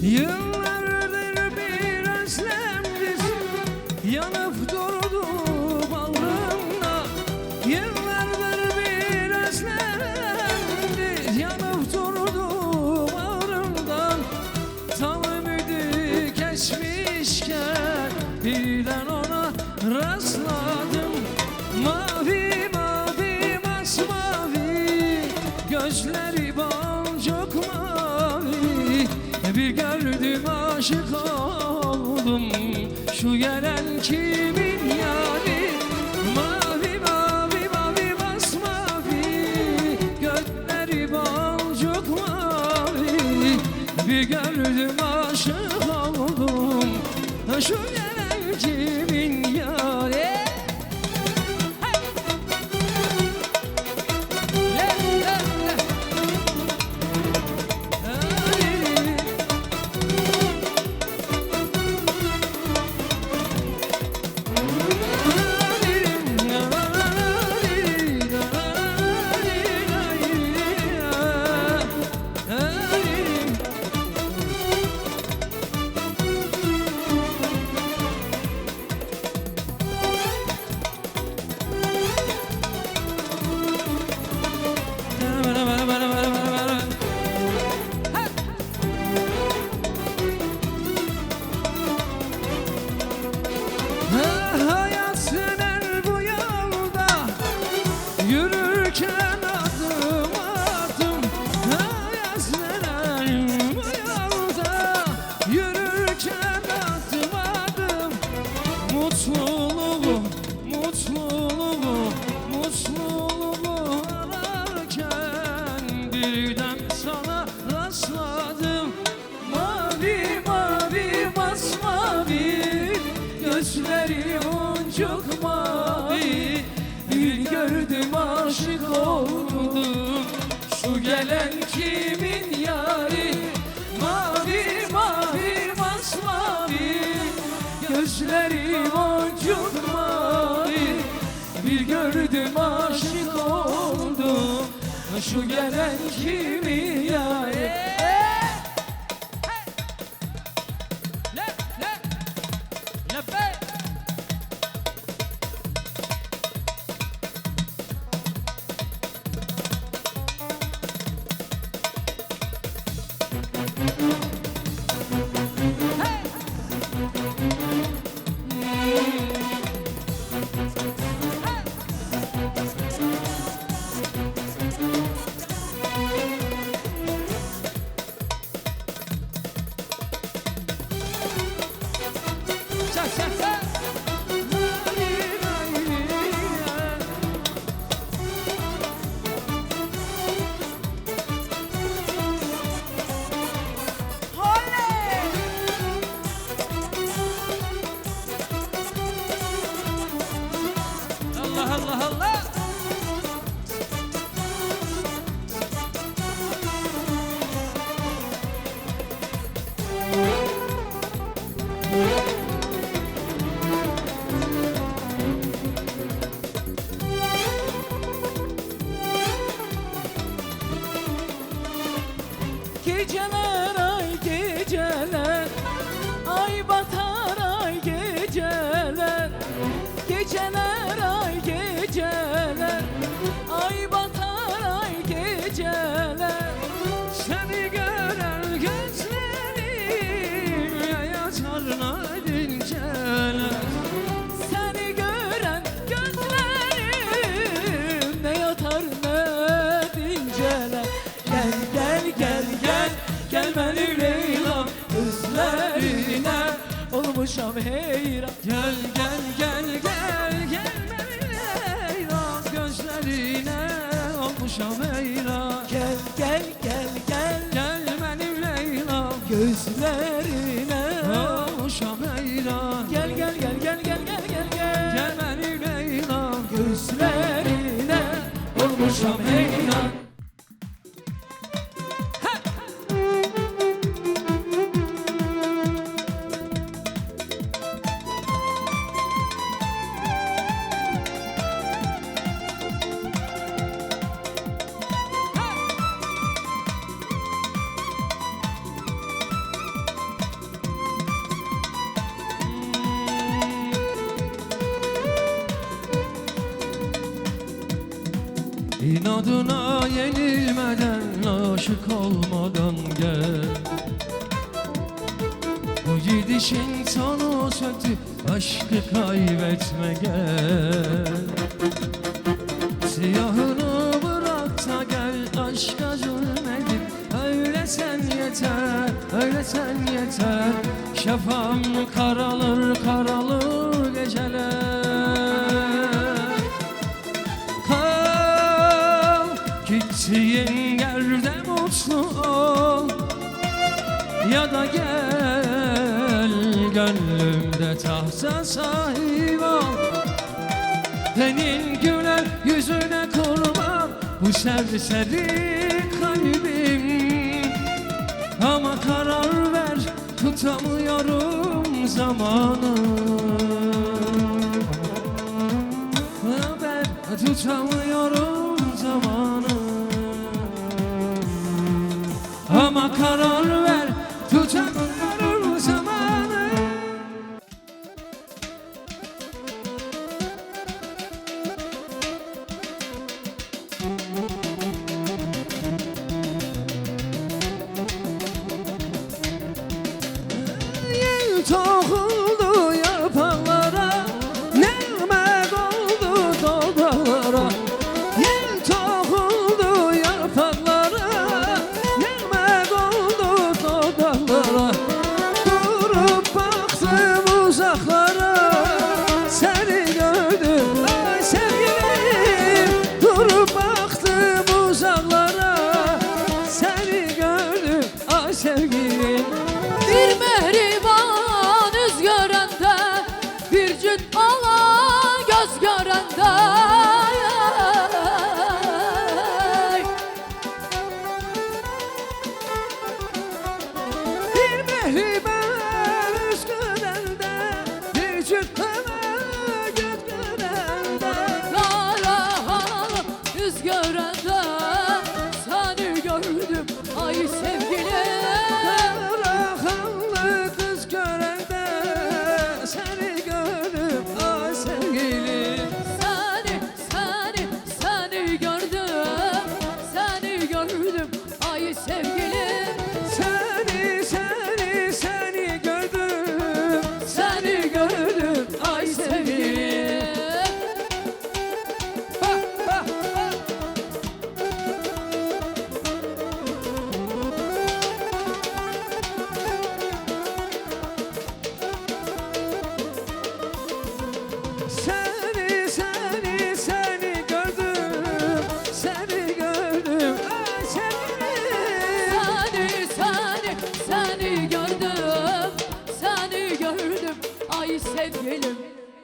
Yıllardır bir özlemdir yanıp durdu bağrımda. Yıllardır bir özlemdir yanıp durdu bağrımdan. Tam ümidi kesmişken birden ona rastladım. Mavi mavi masmavi gözleri boncuk mavi. Bir gördüm aşık oldum, şu gelen kimin yari? Mavi mavi mavi masmavi gözleri boncuk mavi. Bir gördüm aşık oldum, şu gelen kimin yari? Hayat döner bu yolda, yürürken adım adım. Hayat döner bu yolda, yürürken adım adım. Mutluluğu, mutluluğu, mutluluğu ararken birden sana rastladım. Mavi mavi masmavi gözleri boncuk mavi. Bir gördüm aşık oldum, şu gelen kimin yari? Mavi mavi masmavi gözleri boncuk mavi. Bir gördüm aşık oldum, şu gelen kimin yari? Allah Allah. Geceler ay geceler, ay batar ay geceler. Geceler ay geceler, ay batar ay geceler. Seni gören gözlerim yatar nadinceler. Seni gören gözlerim ne yatar nadinceler. Gel gel gel gel gel beni Leyla gözlerine olmuşam heyran. Gel gel gel gel gel beni Leyla gözlerine olmuşam heyran. Gel gel gel gel gel beni Leyla gözlerine olmuşam heyran. Gel gel gel gel gel gel gel gel gel beni Leyla gözlerine olmuşam heyran. durmadan gel. Bu gidişin sonu söktü, aşkı kaybetme gel. Siyahını bırak da gel, aşka zulmedip öyle sen yeter, öyle sen yeter. Şafağım karalır karalır geceler. Kal gittiğin yerde mutlu ol, ya da gel gönlümde tahta sahip ol. Senin güler yüzüne kurban bu serseri kalbim. Ama karar ver, tutamıyorum zamanı. Ben tutamıyorum zamanı. Ama karar ver, tutamıyorum zamanı. Yel tokuldu yapraklara, nağmek oldu dodaklara. Yel tokuldu yapraklara, nağmek oldu dodaklara. Durup baktım uzaklara, seni gördüm ay sevgilim. Durup baktım uzaklara, seni gördüm ay sevgilim. Bir mehriban yüz görende, bir cüt ala göz görende. Bir mehriban yüz görende, bir cüt ala göz görende. Karahan yüz görende, seni gördüm ay sevgilim. Karahanlı kız görende, seni gördüm ay sevgilim. Seni gördüm, seni gördüm ay sevgilim. Seni gördüm, seni gördüm ay sevgilim. Ha, ha, ha. Sen